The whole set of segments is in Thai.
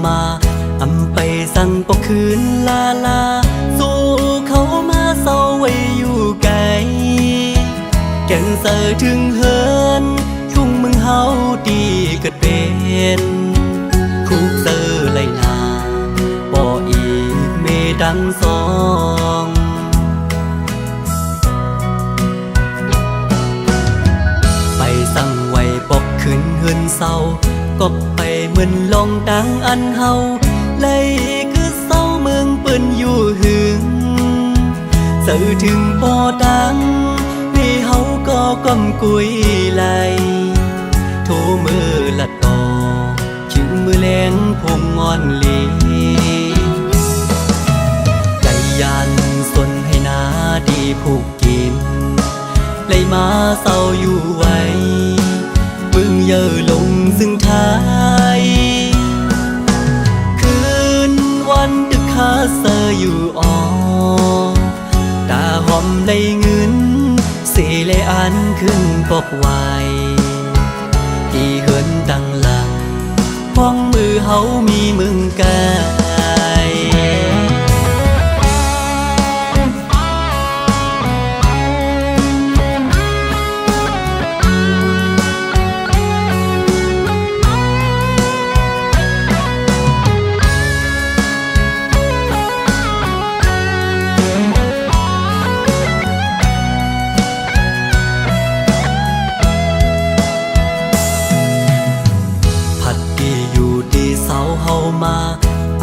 มาอำไปสั่งปกคืนลาลาสู้เขามาเศร้าไว้อยู่ไกลแก่นเสือถึงเฮินทุ่งมึงเฮาดีเกิดเป็นคุกเสือไหลนาบ่อีกเมดังสองไปสั่งไว้ปกคืนเฮือนเศร้าก็ไปเหมือนลองดังอันเฮาเลยคือเศร้าเมืองเปิ้นอยู่หึงสื่อถึงบ่ดังพี่เฮาก็กำกุยไหลโทมือละต่อถึงมือแรงพงงอนลีใจยันสนให้นาดีผูกกินเลยมาเศร้าอยู่ไว้มึงเย่อลงซึ่งท้ายคืนวันดึกคาเซออยู่อ่อตาหอมเลยเงินสีเลยอันขึ้นปกไว้ที่เหินดังหลังพ้องมือเฮามีมึงกาย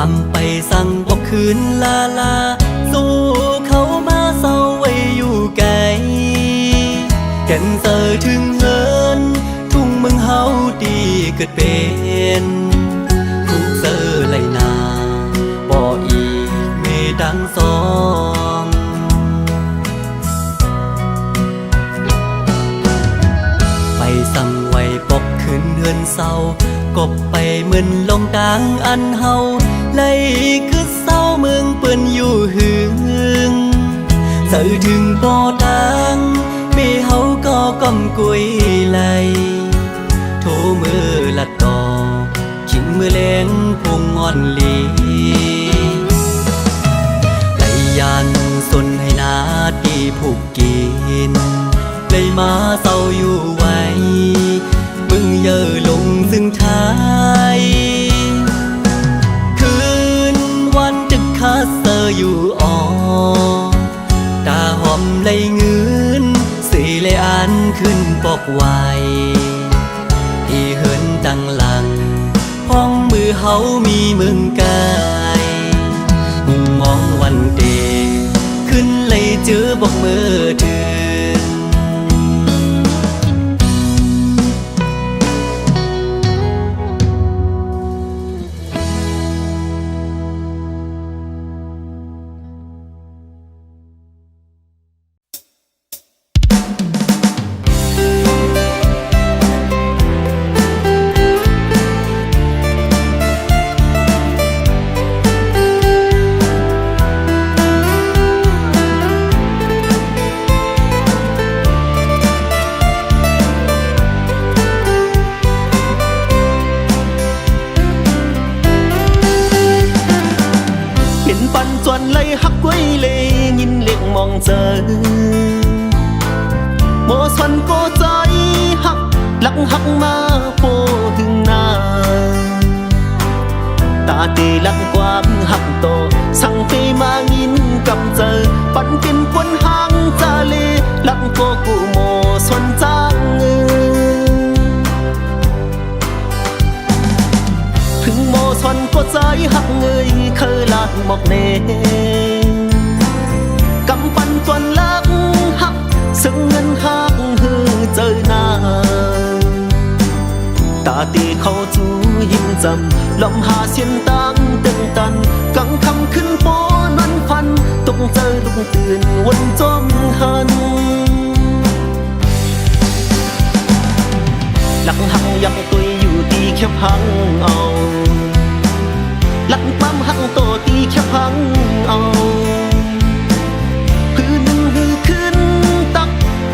อำไปสั่งบอกคืนลาลาสู้เขามาเศร้าไว้อยู่ไกลแก่นเสือถึงเฮินทุ่งเมืองเฮาดีเกิดเป็นคุกเสือไหลนาบ่อีกเมดังสองไปสั่งไว้ปกคืนเฮือนเศร้ากบไปเหมือนลงดังอันเฮาเลยคือเศร้าเมืองเปิ้นอยู่หึงสื่อถึงบ่ดังมีเฮาก็กำกุยไหลโทมือละต่อขิงมือแรงพงงอนลีไหลยันสนให้นาดีผูกกินเลยมาเศร้าอยู่ไว้มึงเย่อลงซึ่งท้ายคืนวันดึกคาเซออยู่อ่อตาหอมเลยเงินสีเลยอันขึ้นปกไว้ที่เหินดังหลังพ้องมือเฮามีมึงกายมองวันเดขึ้นเลยเจอบอกมือเธอเจอโมสันก็ใจหักหลังหักมาโพถึงหน้าตาตีหลังความหักโตสั่งเฟมางินกำเจอปันเป็นคนห่างจาเลหลังโกกูโมสันจางถึงโมสันก็ใจหักเงยเคยลาดหมอกเนกำปั้นจนลักหักซึ่งเงินหักหือเจอหน้าตาตีเขาจูยิ้มจำลมหาเสียนตังตึงตันกังคำขึ้นโปนันฟันต้องเจอลุงตื่นวันจมหันหลังหังยังตุยอยู่ตีแค่พังเอาหลังปั๊มหังโตตีแค่พังเอา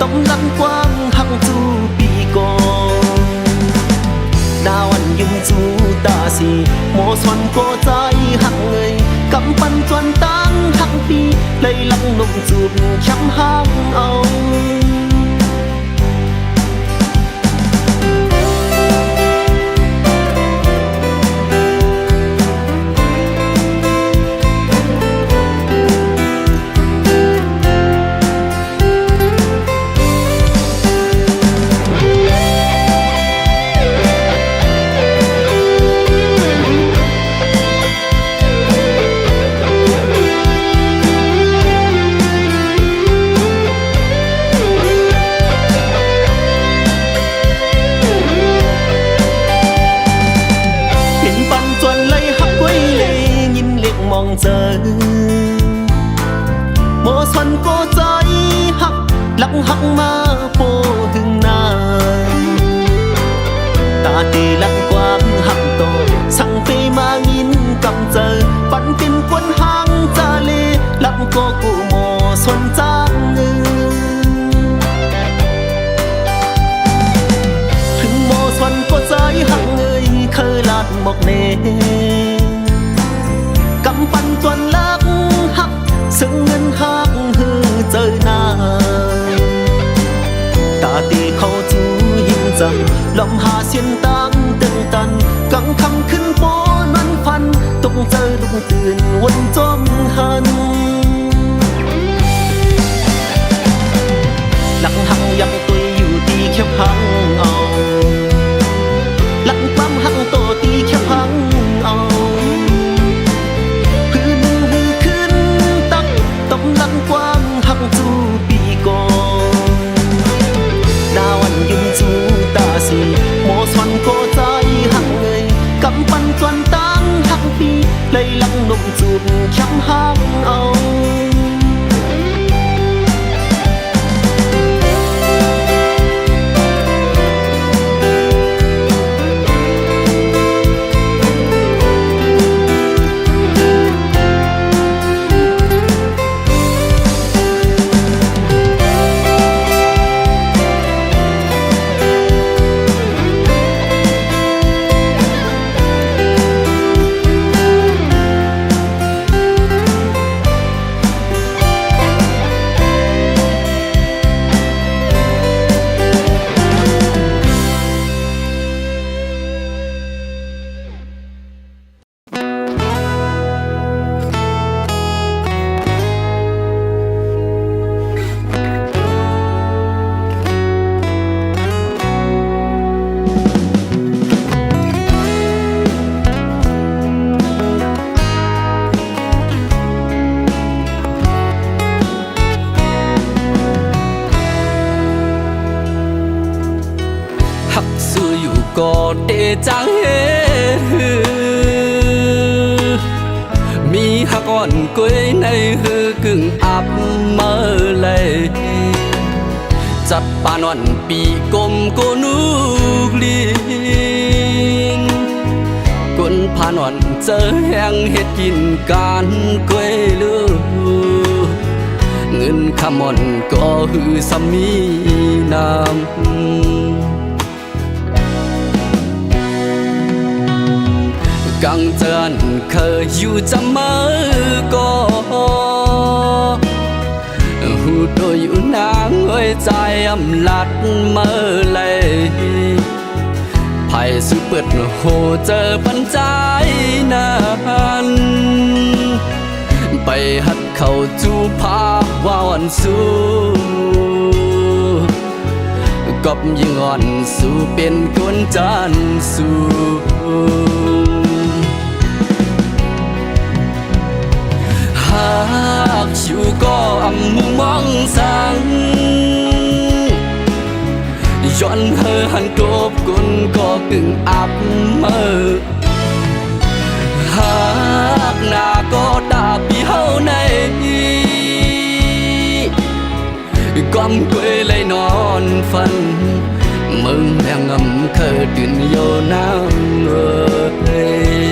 ต้องลังกว้างหังจูปีก่อนนาวันยุ่งจูตาสี โมส่วนโกใจหักเงยกำปั้นจวนตั้งหักปีเลยลังนมจูบช้ำห้างเอาเจอโมส่วนโกใจหักหลังหักมาโปถึงนาตาตีหลังกว้างหักโตสั่งไปมางินกำเจอปันเป็นควนหางจาเลหลังโกกูโมส่วนจางเงืถึงโมส่วนโกใจหักเงยเคยลาดหมกเนกำปั้นจวนลักหักซึ่งเงินหักฮือเจอหน้าตาตีเขาจูหิมจังลมหาเสียนตังตึงตันกังคำขึ้นโปนั้นฟันต้องเจอดุงตื่นวันจอมหันหลังหังยังตุยอยู่ตีแค่พังเอาหลังปั๊มหังโตตีแค่พังเอาลังกว้างหักจูปีก่อนดาวันยืนจูตาสีโมส่วนโกใจหักเงยกำปั้นจวนตั้งหักปีเลยลังนมจูบช้ำห้างเอาก็เดจังเฮมีหักอ่อนกวยในฮือกึ่งอับเมื่อเลยจัดปานวันปีกลมโกนุกลีนกุนพานวันเจอแห้งเฮ็ดกินการกวยลือเงินคำอ่อนก็ฮือสามีน้ำกังเจินเคยอยู่จะเมื่อก็หูโดยอยู่นางเอ้ยใจอำลัดเมื่อเลยไผ่สุเปิดโหเจอปัญใจนั้นไปหัดเข้าจูภาพว่าวันสู้กบยิ่งอ่อนสู้เป็นคนจันสู้หากอยู่ก็อำมุมองสังย้อนเฮอหันกบกุนก็กึ่งอับเมื่อหากหน้าก็ตาปีเฮาในก้มกวยเลยนอนฝันมึงแรงงำเคยตื่นโยน้ำเอ้ย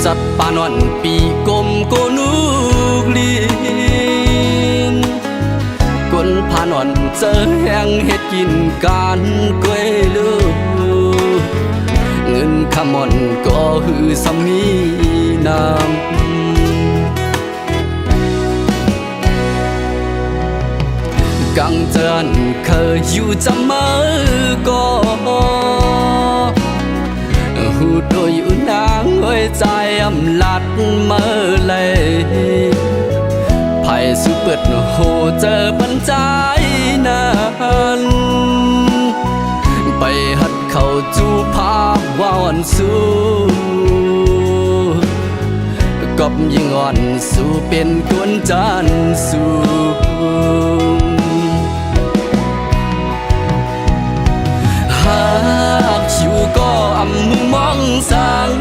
จัดปานวันปีกลมโกนุกลีนคนพานวันเจอแห่งเฮ็ดกินการก้วยลือเงินขมอนก็หือสามีน้ำกังเจินเคยอยู่จำมือก็หูโดยอยู่นางหัวใจอำลัดเมื่อเลยไผ่สุเปิดโหเจอปัญใจนั้นไปหัดเข้าจูภาพว่าวันสู้กบยิ่งอ่อนสู้เป็นคนจานสู้หากชิวก็อำมือมองสัง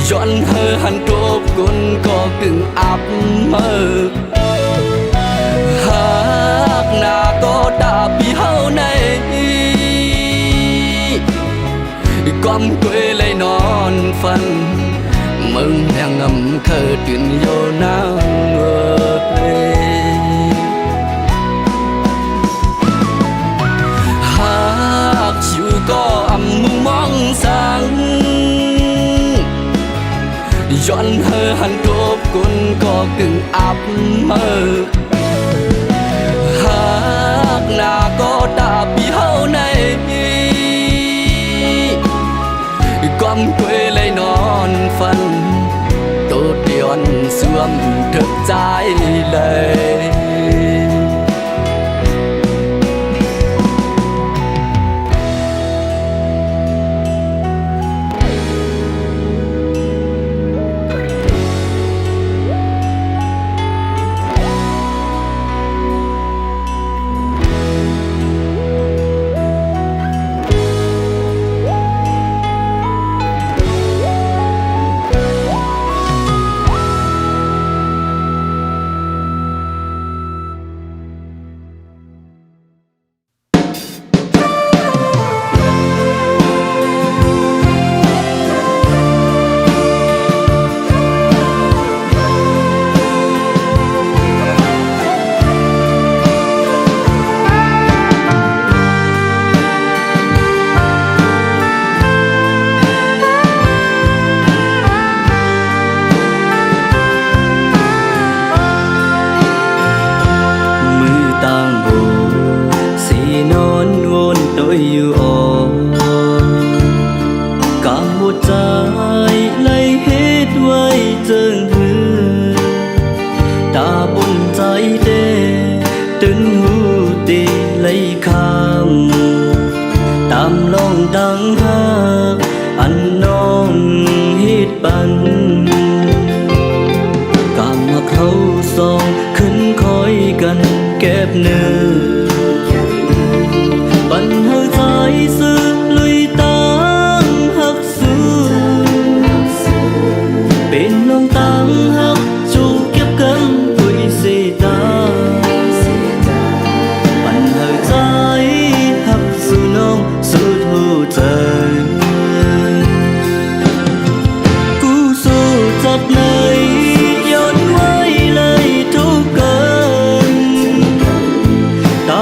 ย้อนเฮอหันโตบกุนก็กึ่งอับเมื่อหากหน้าก็ดาปีเฮาในก้มกวยเลยนอนฝันมึงยังงำเคยตื่นโยนาหากชิวก็อำมือมองสังย้อนเฮอหันโตบกุนก็กึ่งอับเมื่อหากหน้าก็ดาปีเฮาในก้มกวยเลยนอนฝันตัวเดียนสวมเถิดใจเลยต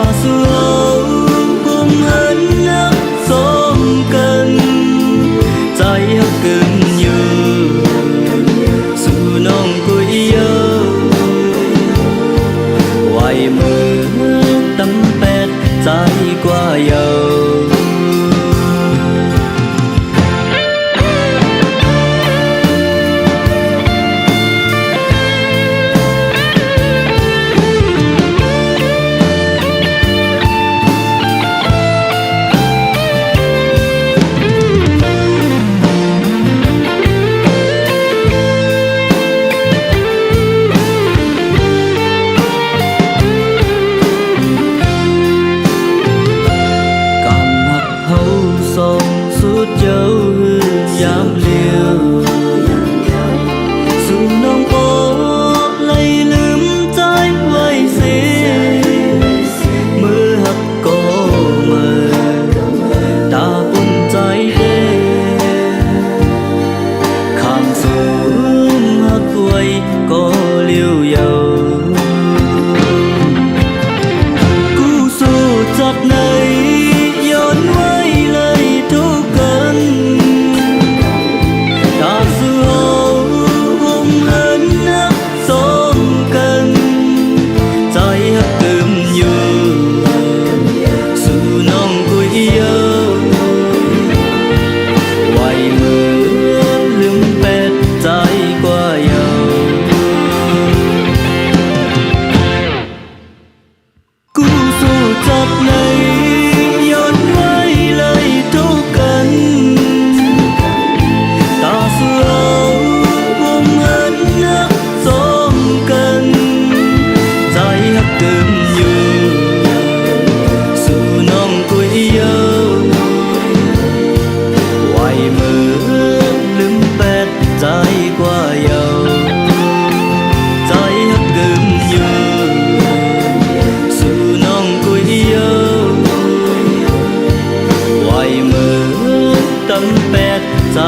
ำแปดใจ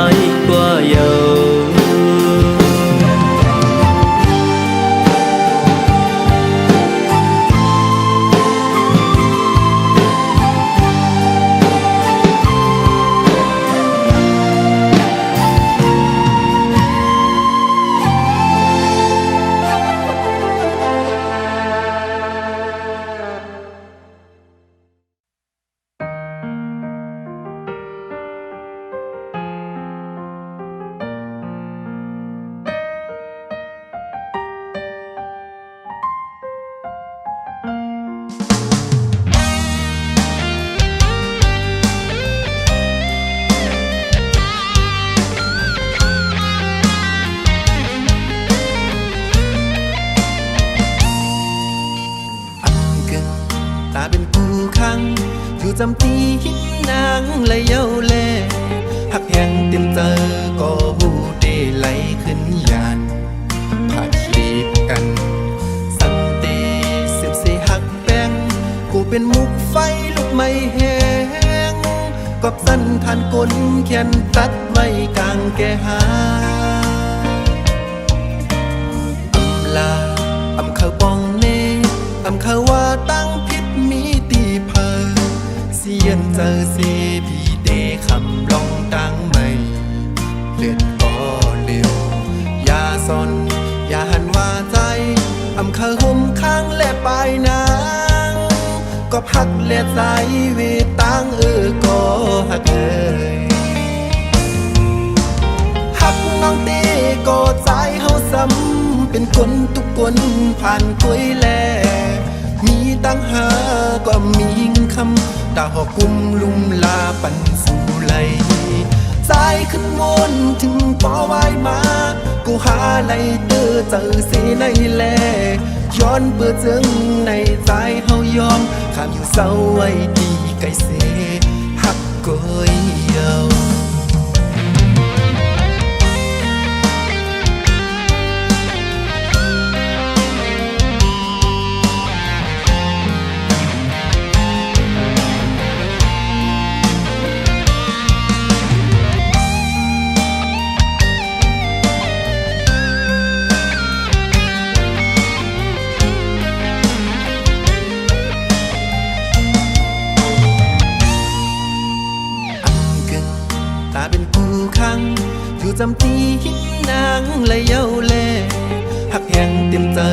กว่าเยาตาเป็นผู้ขังอยู่จำปีหินนางและเย้าแลหักแห่งเต็มเจอก็หูเดไหลขึ้นยานผัดลีบกันสังเตสืบเสหักแป้งกูเป็นมุกไฟลุกไม่แห้งกอบสั้นทานก้นแขนตัดไว้กลางแก่หาอำลาอำเขาปองเนอำเขาว่าตั้งพิษมีตีเพอเสียนเจอเสพีเดคำลองดังไม่เลือดก็เร็วยาซอนอย่าหันว่าใจอำเขาห่มข้างและปลายนางก็พักและใจเวตังก็หักหักน้องเต้ก็ใจเฮาซ้ำเป็นคนทุกคนผ่านกล้วยแลมีตั้งหาก็มีคำตาหอกุมลุมลาปันสู่ไหลใจขึ้นมนถึงปอไว้มากูหาไหลเตอเจอเสในแลย้อนเปิดเจิงในใจเฮายอมข้ามอยู่เศร้าไว้ดีไกลเสหักก้อยเยาตาเป็นผู้ขังอยู่จำปีหินนางและเย้าแลหักแห่งเต็มเจอ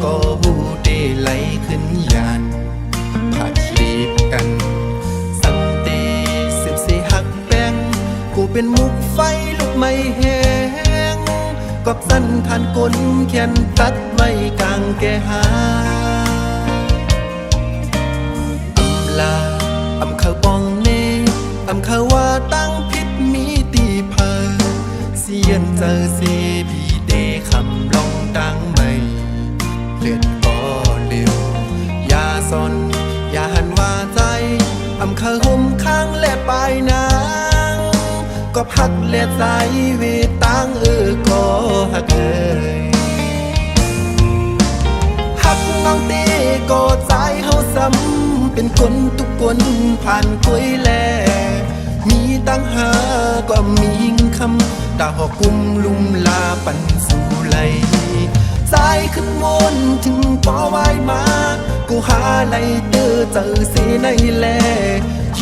ก็หูเดไหลขึ้นยานผัดลีบกันสังเตสืบเสหักแป้งกูเป็นมุกไฟลุกไม่แห้งกอบสั้นทานก้นแขนตัดไว้กลางแก่หาอำลาอำเขาปองเนอำเขาว่าตั้งพิษมีตีเพอเสียนเจอเสพีเดคำลองดังไม่เลือดก็เร็วยาซอนอย่าหันว่าใจอำเขาห่มข้างและปลายนางก็พักและใจเวตังก็หักหักน้องเต้ก็ใจเฮาซ้ำเป็นคนทุกคนผ่านกล้วยแลมีตั้งหาก็มีคำตาหอกุมลุมลาปันสู่ไหลใจขึ้นมนถึงปอไว้มากูหาไหลเตอเจอเสในแล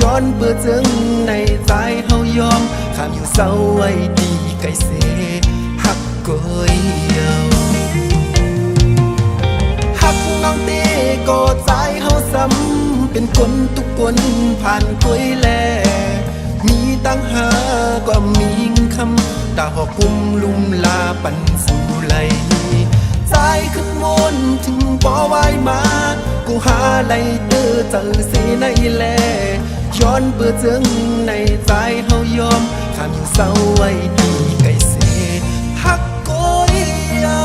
ย้อนเปิดเจิงในใจเฮายอมข้ามอยู่เศร้าไว้ดีไกลเสหักก้อยเยาหักน้องเต้ก็ใจเฮาซ้ำเป็นคนทุกคนผ่านกล้วยแลมีตั้งหาก็มีคำตาหอกุมลุมลาปันสู่ไหลใจขึ้นมนถึงปอไว้มากูหาไหลเตอเจอเสในแลย้อนเปิดเจิงในใจเฮายอมข้ามอยู่เศร้าไว้ดีไกลเสหักก้อยเยา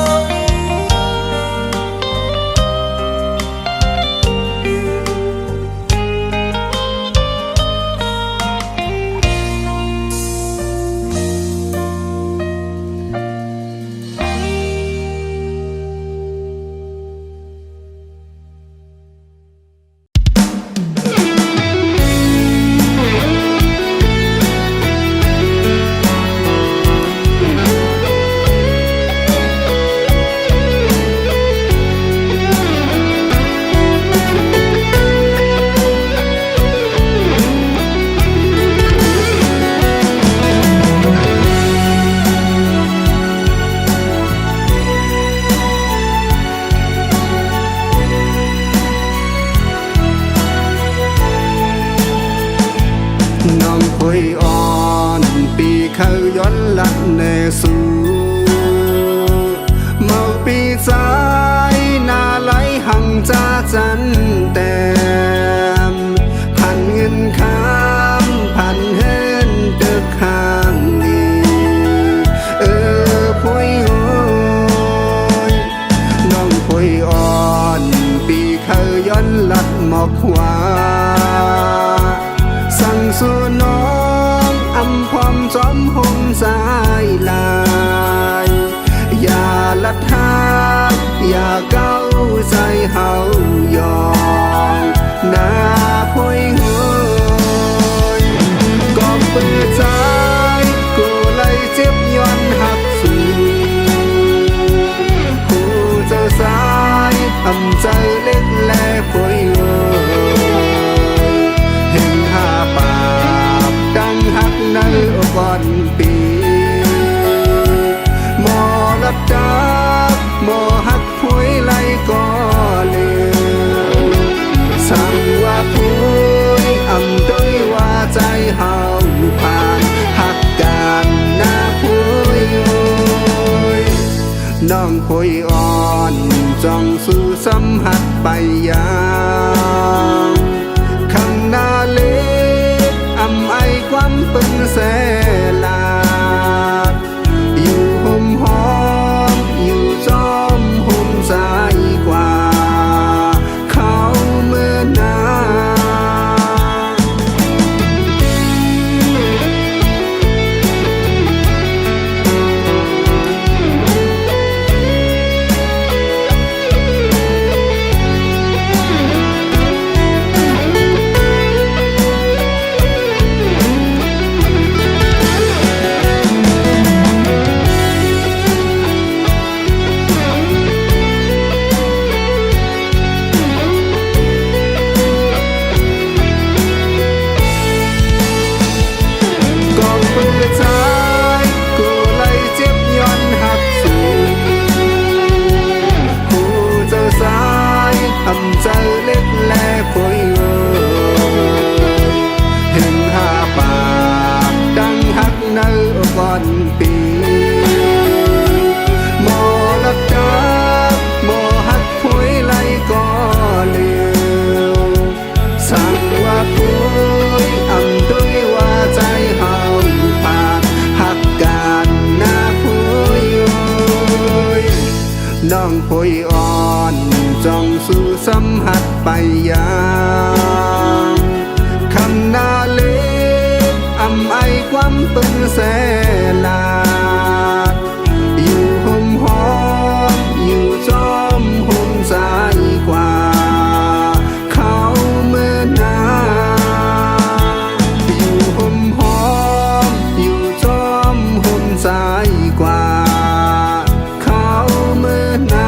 อกว่าสั่งสู่น้องอำพร้อมจอมหงสายลายอย่าละทางอย่าเก้าใจเฮายอมหน้าพุยหวยก็เปิดใจกูเลยเจ็บย้อนหักสู่ผู้เจ้าสายทำใจเล็กแลพุยหวยเห็นหาปาบดังหักในก่อนปีหมอรับจากหมอหักพุยไหลก็เลือสั่งว่าพุยอำด้วยว่าใจเฮาผ่านหักกันหน้าพุยน้องพุยอ่อนจ้องสู่สัมหัดไปยังข้างหน้าเล็กอำไอความปึงแสลาอยู่ห่มหอมอยู่จอมห่มสายกว่าเขาเมื่อนาทำใจเล็กแลพุยเห็นหาปากดังหักในก่อนปีหมอลักจากหมอหักพุยไหลก็เลือสั่งว่าพุยอำด้วยว่าใจเฮาปากหักกันหน้าพุยน้องพุยอ่อนจ้องสู่สัมหัดไปยังคำหน้าเล็กอำไอความปึงแสลาอยู่ห่มหอมอยู่จอมห่มสายกว่าเขาเมื่อนาอยู่ห่มหอมอยู่จอมห่มสายกว่าเขาเมื่อนา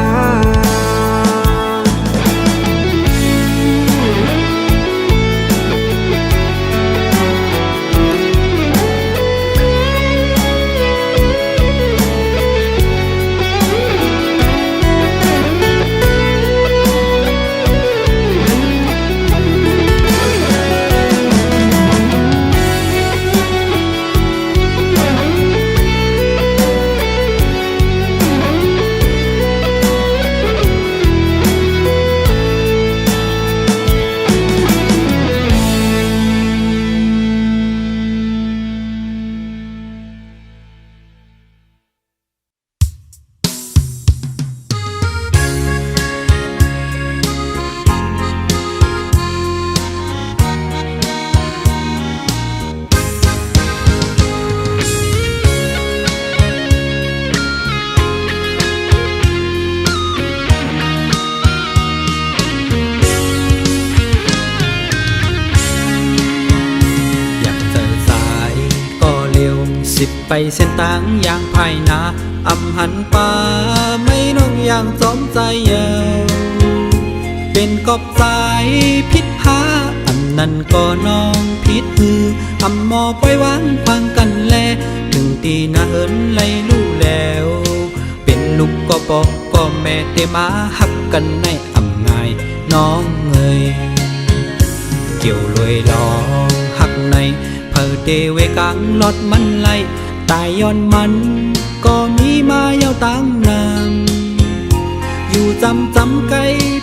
ไปเส้นต่างอย่างภายนาอำหันป่าไม่น้องอย่างสมใจเยาวเป็นกอบสายพิษหาอำนั้นก็น้องพิษฮืออำหมอปล่อยวางฟังกันแลถึงตีนาเอินไล่ลู่แล้วเป็นลูกก็บอกก็แม่เตมาหักกันในอำง่ายน้องเอ่ยเกี่ยวลอยลองหักในเพอเตเวกังลอดมันไล่ตายย้อนมันก็มีมายาวตั้งนานอยู่จำไกล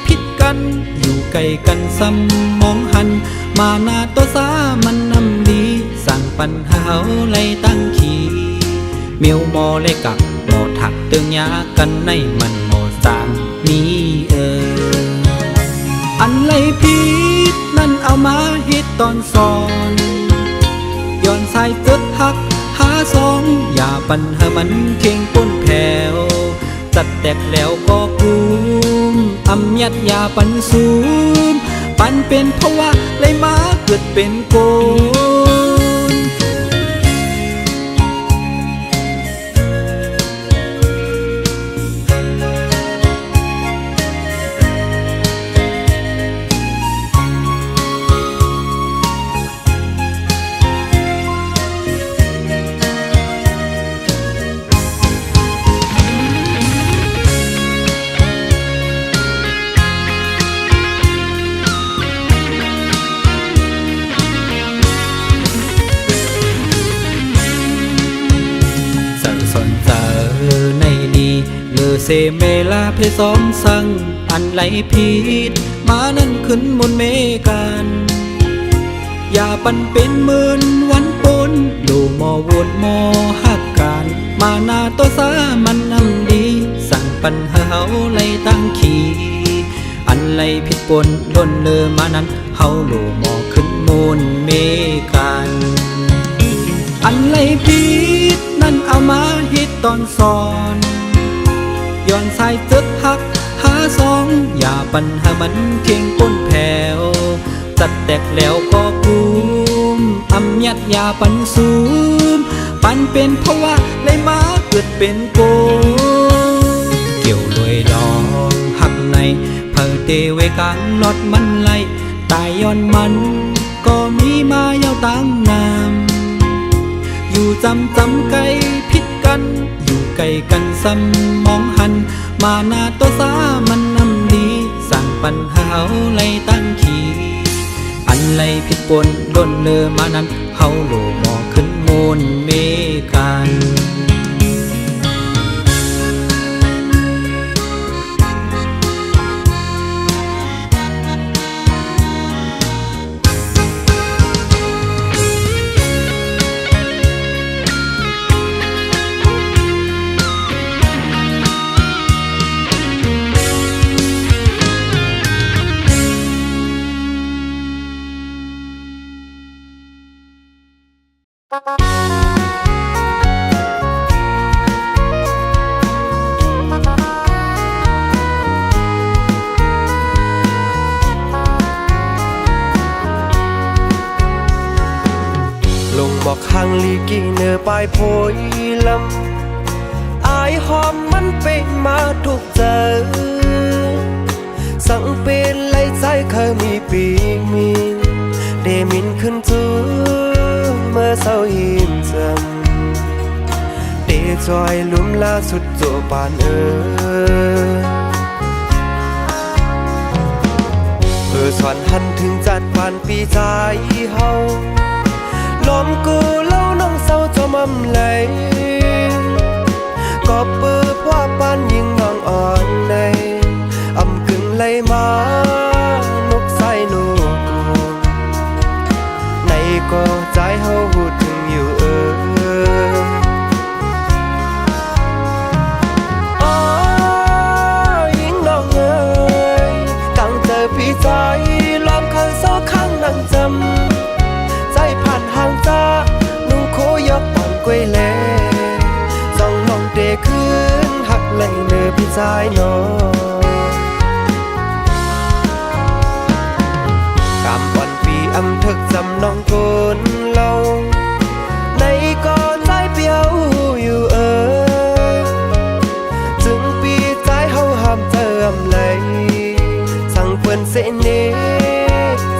พิษกันอยู่ไกลกันซ้ำมองหันมาหน้าตัวสามันนำดีสั่งปัญหาไล่ตั้งขี่เมียวมอเลยกับหมอถักเตืองยากันในมันหมอสางมีอันไล่พี่ เอามาฮิตตอนสอนย้อนสายเกิดหักหาสองอย่าปัญหามันเข่งป้นแผ่วจัดแตกแล้วก็กุมอำยัดยาปันซูมปันเป็นเพราะว่าเลยมาเกิดเป็นโกนในดีเลอเซเมลาเพซ้อมสั่งอันไหลผิดมานั่นขึ้นมนเมกันอย่าปันเป็นหมื่นวันปนดูมอวนมอหักกันมาหน้าตัวสามันนำดีสั่งปัญหาเฮาไล่ตั้งขี่อันไหลผิดปนล้นเลอมานั้นเฮาโลมอขึ้นมนเมกันอันไหลผิดนั่นเอามาฮิตตอนสอนย้อนสายเกิดหักหาสองอย่าปัญหามันเข่งป้นแผ่วจัดแตกแล้วก็กุมอำยัดยาปันซูมปันเป็นเพราะว่าเลยมาเกิดเป็นโกเกี่ยวลอยดองหักในเพอเตเวกังลอดมันไหลตายย้อนมันก็มีมายาวตั้งนามอยู่จำไกลพิดกันอยู่ไกลกันซ้ำมองหันมาหน้าตัวสามันนำดีสั่งปัญหาเฮาไล่ตั้งขี่อันไล่ผิดปนโดนเลอมานั้นเฮาโลมอขึ้นโมนเมกัน ลงบอกข้างลีกี่เนอปลายโพยลำอายหอมมันเป็นมาทุกเจอสังเป็นไล่ใจเคยมีปีกมีเดมินขึ้นจูเมื่อเศร้าหิมจำเดจอยลุ่มล่าสุดโจปานสอนหันถึงจัดผ่านปีใจเฮาลมกูเล่าน้องเศร้าจะมั่มไหลก็ปื้อพว่าปานยิงน้องอ่อนในอำกึ่งไหลมานกใส่นูกูในก็ใจเฮาหูถึงอยู่ยิงน้องเอ๋ยตั้งเจอพี่ใจล้อมข้างเศร้าข้างนั่งจำใจผ่านห่างจากนุ่งโคยกปอนกล้วยแลส่องมองเดขึ้นหักไหลเนื้อพี่ใจนอกำวันปีอำทึกจำน้องโกนเล่าในก่อนใจเปียวอยู่จึงปีใจเฮาห้ามเติมไหลสั่งเพื่อนเสน่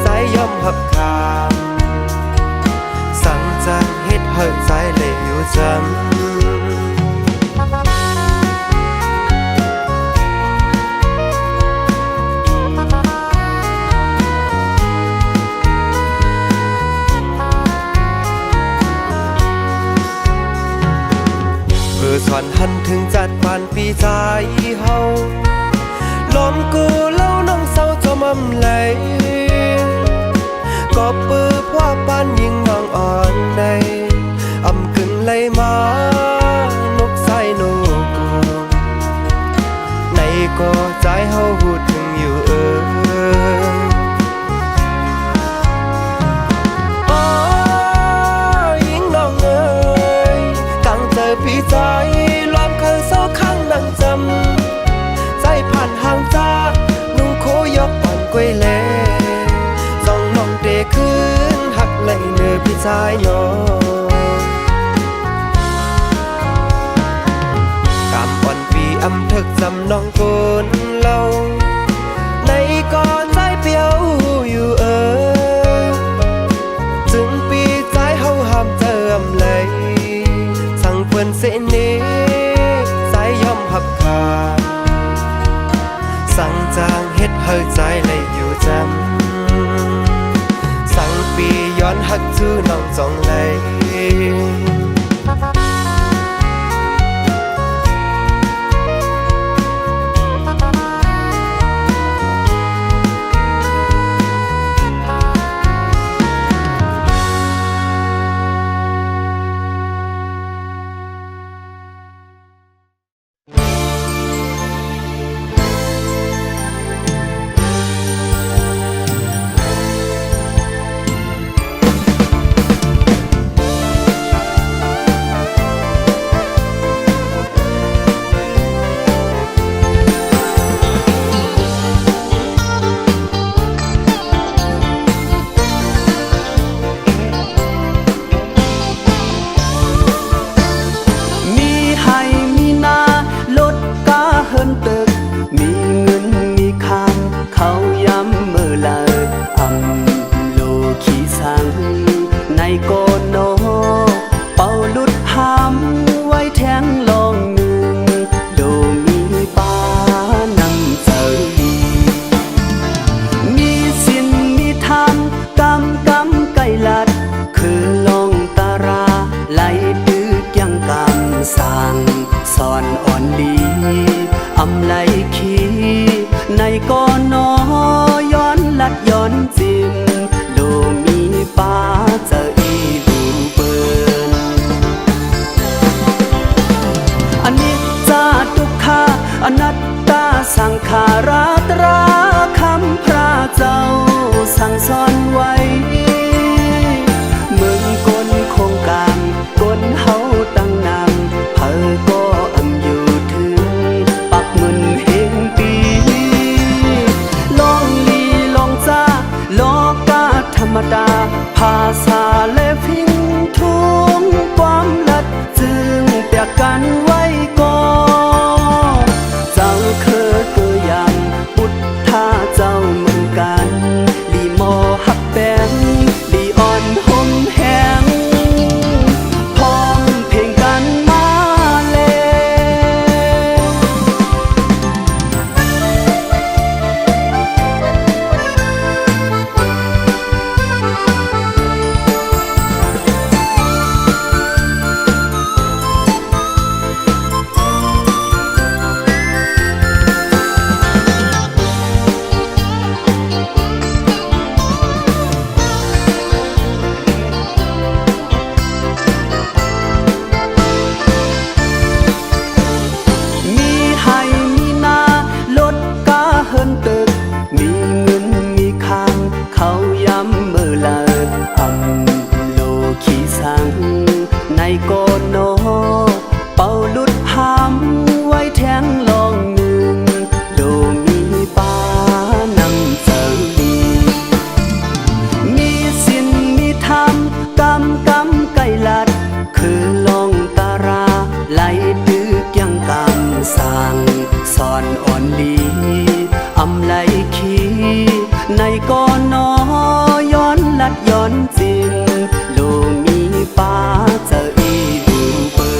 ใจยอมหับคามสั่งจังเฮ็ดเฮิดใจเลยอยู่จำสอนหันถึงจัดปานปีใจเฮาลมกูเล่าน้องเศร้าจะมั่มไหลก็ปื้อพว่าปานยิงน้องอ่อนในอำกึ่งไหลมานกใส่นูกูในก็ใจเฮาหูถึงอยู่ ใจลอมเคยเศร้าข้างนั่งจำใจผ่านห่างจากนุ่งโคยกอ่อนกล้วยแลส่องน้องเดคืนหักไหลเนื้อพี่ชายน้องกำอ่อนปีอำทึกจำน้องคนเล่าในก่อนใจเปียวอยู่ถึงปีใจเฮาห้ามเติมเลยสั่งเพื่อนเสนี้ใจย่อมหับขาดสั่งจางเฮ็ดเฮาใจเลยอยู่จำสั่งปีย้อนหักจูน้องจองเลย ในก่อนนอย้อนลัดย้อนจินโลมีป้าเจออีดูเปิ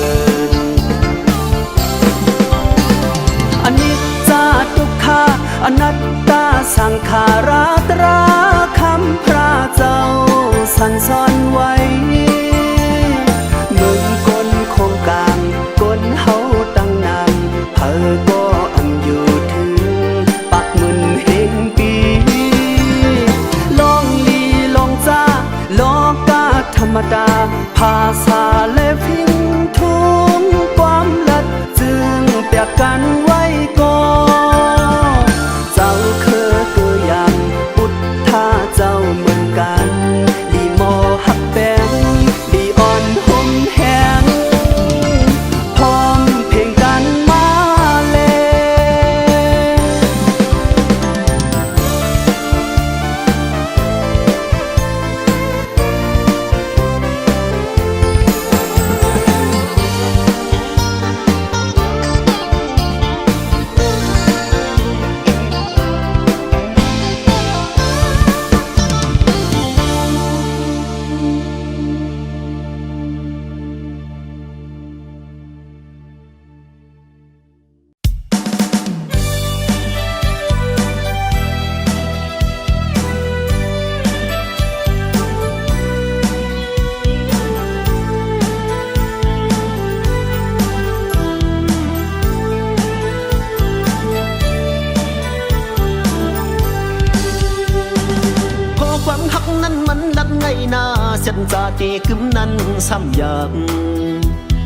จะเตกึมนั้นซ้ำอยาก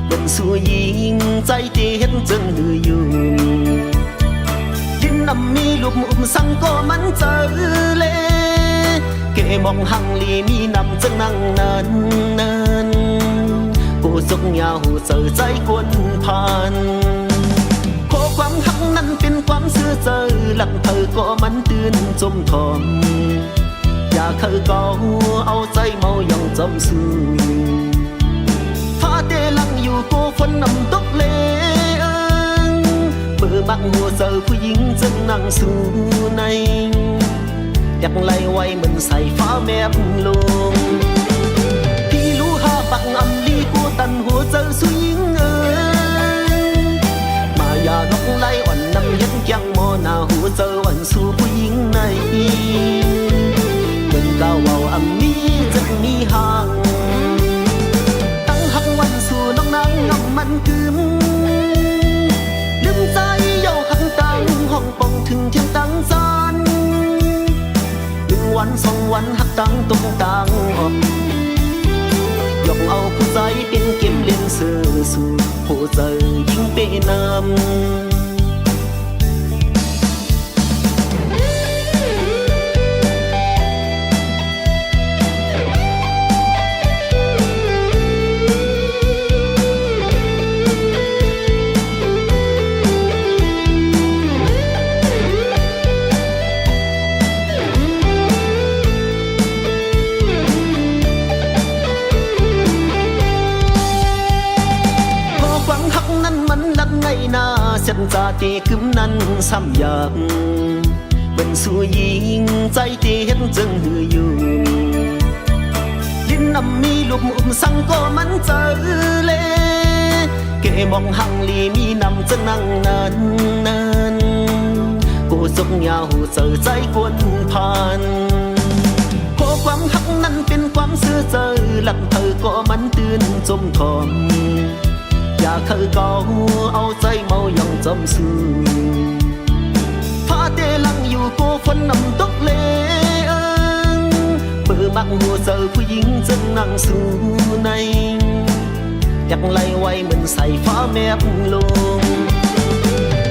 เป็นสู้ยิงใจเตเห็นจึงหืออยู่ดินน้ำมีลูกสังก็มันเจอเลเกมองหังลีมีนำจึงนั่งนานนานกูสุกยาวเจอใจกวนผ่านขอความหักนั้นเป็นความซื่อเจอหลังเธอก็มันตื่นจมทอมอย่าเคยก็เอาใจเมาย่องจำซื่อฟ้าเตลังอยู่กูฝนนำตกเลเบื่อมักหัวเจอผู้หญิงจึงนั่งสู่ในอยากไล่ไว้เหมือนใส่ฟ้าแมบลงพี่รู้หาบักอำลีกูตันหัวเจอสุยิงมายานกไล่อ่อนนำเย็นยังมอหน้าหัวเจอวันสู่ผู้หญิงในเป็นก้าวเอาอำนี้จะมีห่างตั้งหักวันสู่น้องนางงำมันกึมลืมใจเย้าหักตังห้องปองถึงเที่ยงตังจานวันสองวันหักตังตรงตังออกยกเอาผู้ใจเป็นเก็บเลี้ยงเสือสู่ผู้ใจยิ่งเป็นนำฉันจะเตกึมนั้นซ้ำอยากเป็นสู้ยิงใจเตเห็นจึงหืออยู่ดินน้ำมีลูกสังก็มันเจอเลเกมองหังลีมีนำจะนั่งนานนานกูสุกยาวเจอใจกวนผ่านขอความหักนั้นเป็นความซื่อเจอหลังเธอก็มันตื่นจมทอมอย่าเคยก็เอาใจเมาย่องจำซื่อฟ้าเตลังอยู่กูฝนนำตกเลเบื่อมักหัวเจอผู้หญิงจึงนั่งสู่ในอยากไล่ไว้เหมือนใส่ฟ้าแมบลง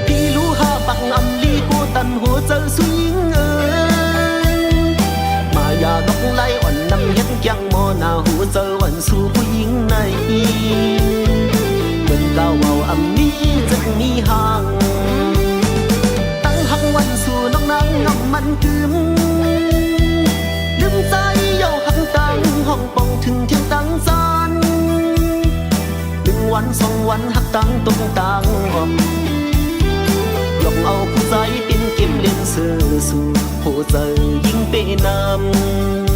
พี่รู้หาบักอำลีกูตันหัวเจอสุยิงมายานกไล่อ่อนนำเย็นยังมอหน้าหัวเจอวันสู่ผู้หญิงในก้าวเอาอำนี้จะมีห่างตั้งหักวันสู่น้องนางงำมันกึมลืมใจเย้าหักตังห้องปองถึงเที่ยงตังจานวันสองวันหักตังตรงตังออกยกเอาผู้ใจเป็นเก็บเลี้ยงเสือสู่ผู้ใจยิ่งเป็นนำ